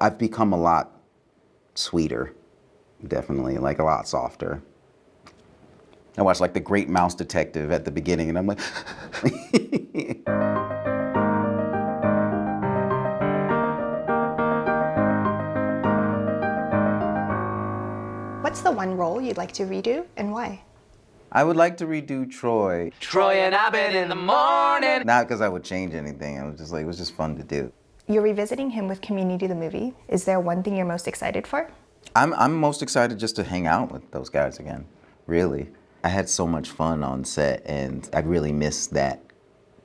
I've become a lot sweeter, definitely, like a lot softer. I watched like The Great Mouse Detective at the beginning, and I'm like, What's the one role you'd like to redo and why? I would like to redo Troy. Troy and Abed in the morning. Not because I would change anything. It was just like, it was just fun to do. You're revisiting him with Community the movie. Is there one thing you're most excited for? I'm most excited just to hang out with those guys again, really. I had so much fun on set, and I really miss that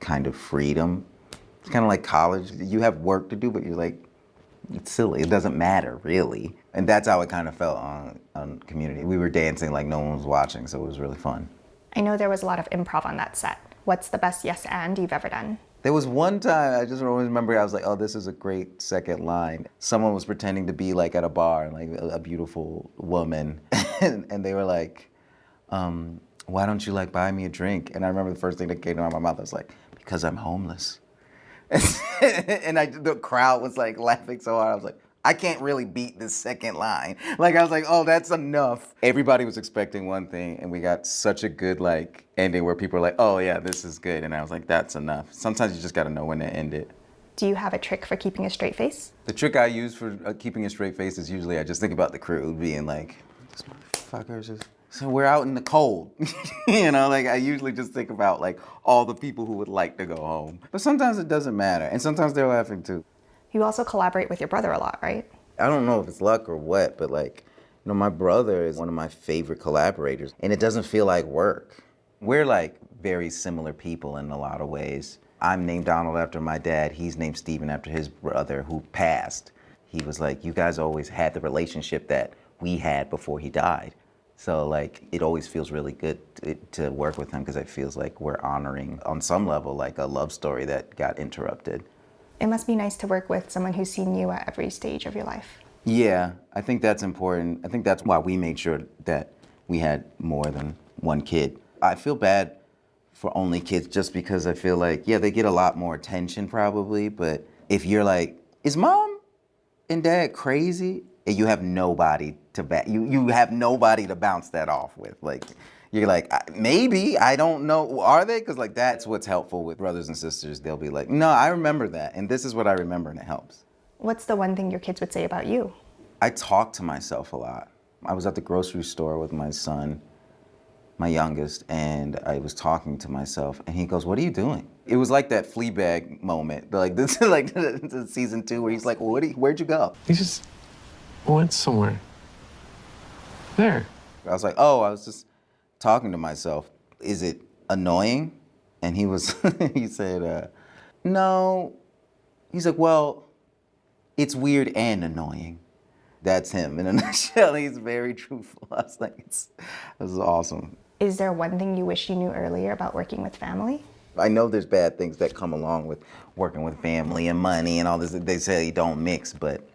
kind of freedom. It's kind of like college. You have work to do, but you're like, it's silly. It doesn't matter, really. And that's how it kind of felt on Community. We were dancing like no one was watching, so it was really fun. I know there was a lot of improv on that set. What's the best yes and you've ever done? There was one time, I just always remember, I was like, oh, this is a great second line. Someone was pretending to be like at a bar, like a beautiful woman. and they were like, why don't you like buy me a drink? And I remember the first thing that came out of my mouth, I was like, because I'm homeless. And the crowd was like laughing so hard, I was like, I can't really beat this second line. Like, I was like, oh, that's enough. Everybody was expecting one thing, and we got such a good, like, ending where people were like, oh, yeah, this is good. And I was like, that's enough. Sometimes you just got to know when to end it. Do you have a trick for keeping a straight face? The trick I use for keeping a straight face is usually I just think about the crew being like, this motherfucker just... So we're out in the cold. You know, like, I usually just think about, like, all the people who would like to go home. But sometimes it doesn't matter, and sometimes they're laughing, too. You also collaborate with your brother a lot, right? I don't know if it's luck or what, but like, you know, my brother is one of my favorite collaborators, and it doesn't feel like work. We're like very similar people in a lot of ways. I'm named Donald after my dad. He's named Stephen after his brother who passed. He was like, you guys always had the relationship that we had before he died. So like, it always feels really good to work with him because it feels like we're honoring, on some level, like a love story that got interrupted. It must be nice to work with someone who's seen you at every stage of your life. Yeah, I think that's important. I think that's why we made sure that we had more than one kid. I feel bad for only kids just because I feel like, yeah, they get a lot more attention probably, but if you're like, is mom and dad crazy? And you have nobody to you have nobody to bounce that off with. Like, you're like, maybe, I don't know, are they? Because like, that's what's helpful with brothers and sisters. They'll be like, no, I remember that, and this is what I remember, and it helps. What's the one thing your kids would say about you? I talk to myself a lot. I was at the grocery store with my son, my youngest, and I was talking to myself, and he goes, what are you doing? It was like that Fleabag moment, like this is like the season 2 where he's like, well, where'd you go? He just went somewhere. There. I was like, oh, I was just talking to myself. Is it annoying? And he was, he said, no. He's like, well, it's weird and annoying. That's him in a nutshell. He's very truthful. I was like, this is awesome. Is there one thing you wish you knew earlier about working with family? I know there's bad things that come along with working with family and money and all this. They say you don't mix, but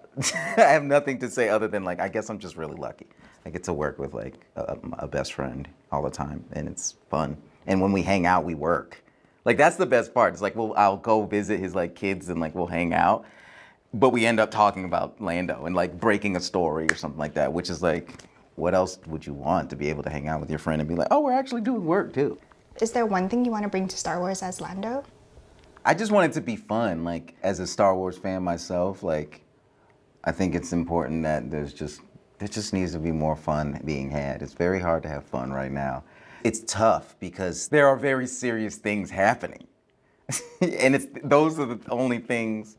I have nothing to say other than like, I guess I'm just really lucky. I get to work with like a best friend all the time, and it's fun. And when we hang out, we work. Like, that's the best part. It's like, well, I'll go visit his like kids and like we'll hang out, but we end up talking about Lando and like breaking a story or something like that, which is like, what else would you want to be able to hang out with your friend and be like, oh, we're actually doing work too. Is there one thing you want to bring to Star Wars as Lando? I just want it to be fun. Like, as a Star Wars fan myself, like, I think it's important that there just needs to be more fun being had. It's very hard to have fun right now. It's tough because there are very serious things happening. And those are the only things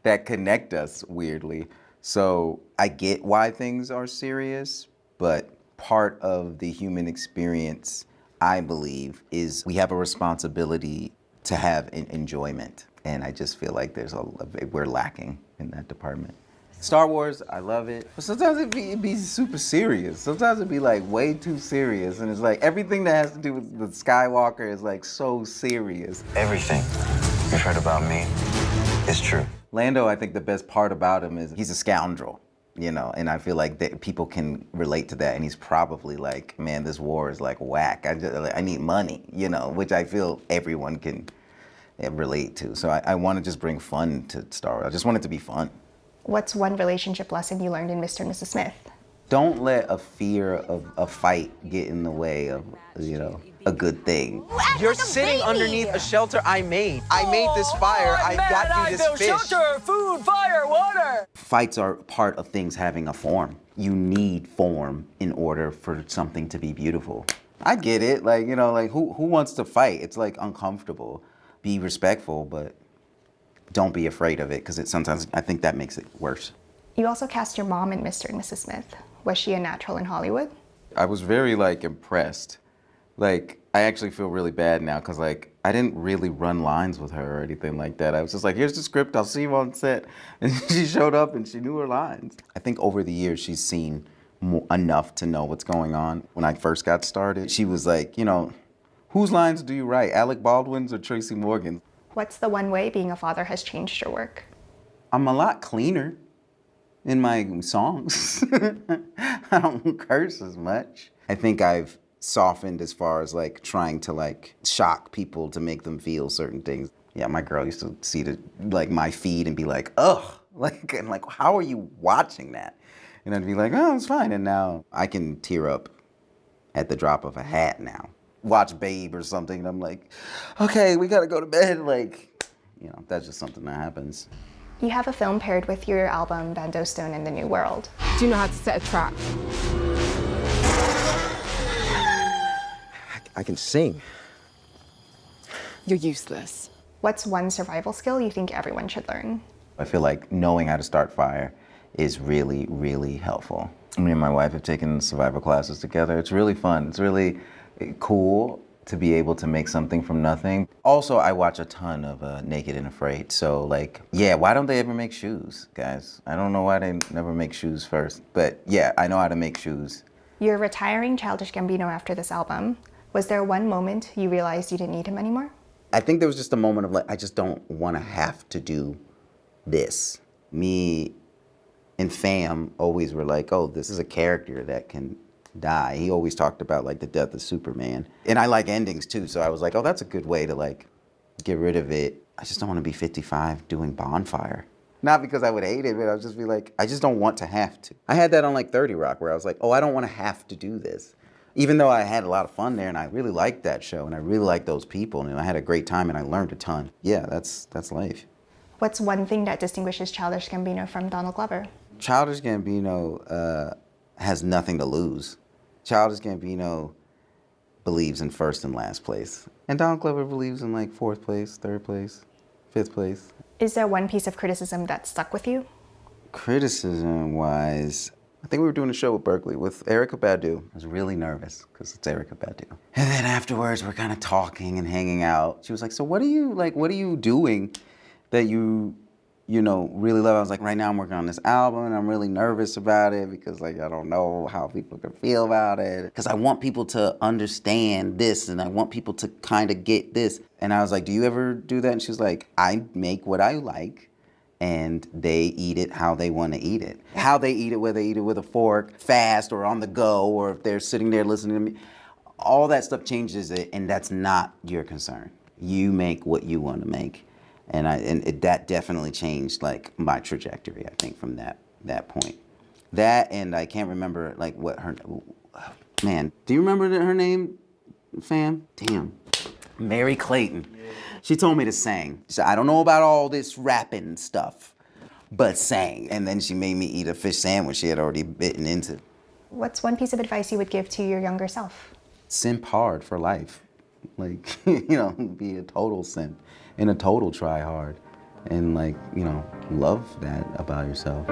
that connect us, weirdly. So I get why things are serious, but part of the human experience, I believe, is we have a responsibility to have enjoyment. And I just feel like we're lacking in that department. Star Wars, I love it. But sometimes it'd be super serious. Sometimes it'd be like way too serious. And it's like everything that has to do with the Skywalker is like so serious. Everything you've heard about me is true. Lando, I think the best part about him is he's a scoundrel, you know, and I feel like people can relate to that. And he's probably like, man, this war is like whack. I need money, you know, which I feel everyone can relate to. So I want to just bring fun to Star Wars. I just want it to be fun. What's one relationship lesson you learned in Mr. and Mrs. Smith? Don't let a fear of a fight get in the way of, you know, a good thing. You're sitting underneath a shelter I made. I made this fire. I got you this fish. Shelter, food, fire, water. Fights are part of things having a form. You need form in order for something to be beautiful. I get it, like, you know, like who wants to fight? It's like uncomfortable. Be respectful, but don't be afraid of it, because sometimes I think that makes it worse. You also cast your mom in Mr. and Mrs. Smith. Was she a natural in Hollywood? I was very like impressed. Like, I actually feel really bad now because like I didn't really run lines with her or anything like that. I was just like, here's the script, I'll see you on set. And she showed up and she knew her lines. I think over the years she's seen enough to know what's going on. When I first got started, she was like, you know, whose lines do you write, Alec Baldwin's or Tracy Morgan's? What's the one way being a father has changed your work? I'm a lot cleaner in my songs. I don't curse as much. I think I've softened as far as like trying to like shock people to make them feel certain things. Yeah, my girl used to see my feed and be like, ugh, like, and like, how are you watching that? And I'd be like, oh, it's fine. And now I can tear up at the drop of a hat now. Watch Babe or something and I'm like, okay, we gotta go to bed. Like, you know, that's just something that happens. You have a film paired with your album Van Stone in the New World. Do you know how to set a trap? I can sing. You're useless. What's one survival skill you think everyone should learn? I feel like knowing how to start fire is really, really helpful. Me and my wife have taken survival classes together. It's really fun. It's really cool to be able to make something from nothing. Also, I watch a ton of Naked and Afraid. So like, yeah, why don't they ever make shoes, guys? I don't know why they never make shoes first. But yeah, I know how to make shoes. You're retiring Childish Gambino after this album. Was there one moment you realized you didn't need him anymore? I think there was just a moment of like, I just don't want to have to do this. Me and Fam always were like, oh, this is a character that can die. He always talked about like the death of Superman. And I like endings too, so I was like, oh, that's a good way to like get rid of it. I just don't want to be 55 doing Bonfire. Not because I would hate it, but I would just be like, I just don't want to have to. I had that on like 30 Rock where I was like, oh, I don't want to have to do this. Even though I had a lot of fun there and I really liked that show and I really liked those people and I had a great time and I learned a ton. Yeah, that's life. What's one thing that distinguishes Childish Gambino from Donald Glover? Childish Gambino has nothing to lose. Childish Gambino believes in first and last place. And Donald Glover believes in like fourth place, third place, fifth place. Is there one piece of criticism that stuck with you? Criticism-wise, I think we were doing a show with Berkeley with Erykah Badu. I was really nervous because it's Erykah Badu. And then afterwards, we're kind of talking and hanging out. She was like, so what are you doing that you really love? I was like, right now I'm working on this album and I'm really nervous about it because like, I don't know how people can feel about it. Because I want people to understand this and I want people to kind of get this. And I was like, do you ever do that? And she was like, I make what I like and they eat it how they want to eat it. How they eat it, whether they eat it with a fork, fast or on the go, or if they're sitting there listening to me, all that stuff changes it and that's not your concern. You make what you want to make. And that definitely changed like my trajectory, I think, from that point. That and I can't remember like what her, man, do you remember her name, Fam? Damn, Mary Clayton. Yeah. She told me to sing. She said, I don't know about all this rapping stuff, but sang. And then she made me eat a fish sandwich she had already bitten into. What's one piece of advice you would give to your younger self? Simp hard for life. Like, be a total simp and a total try hard. And like, love that about yourself.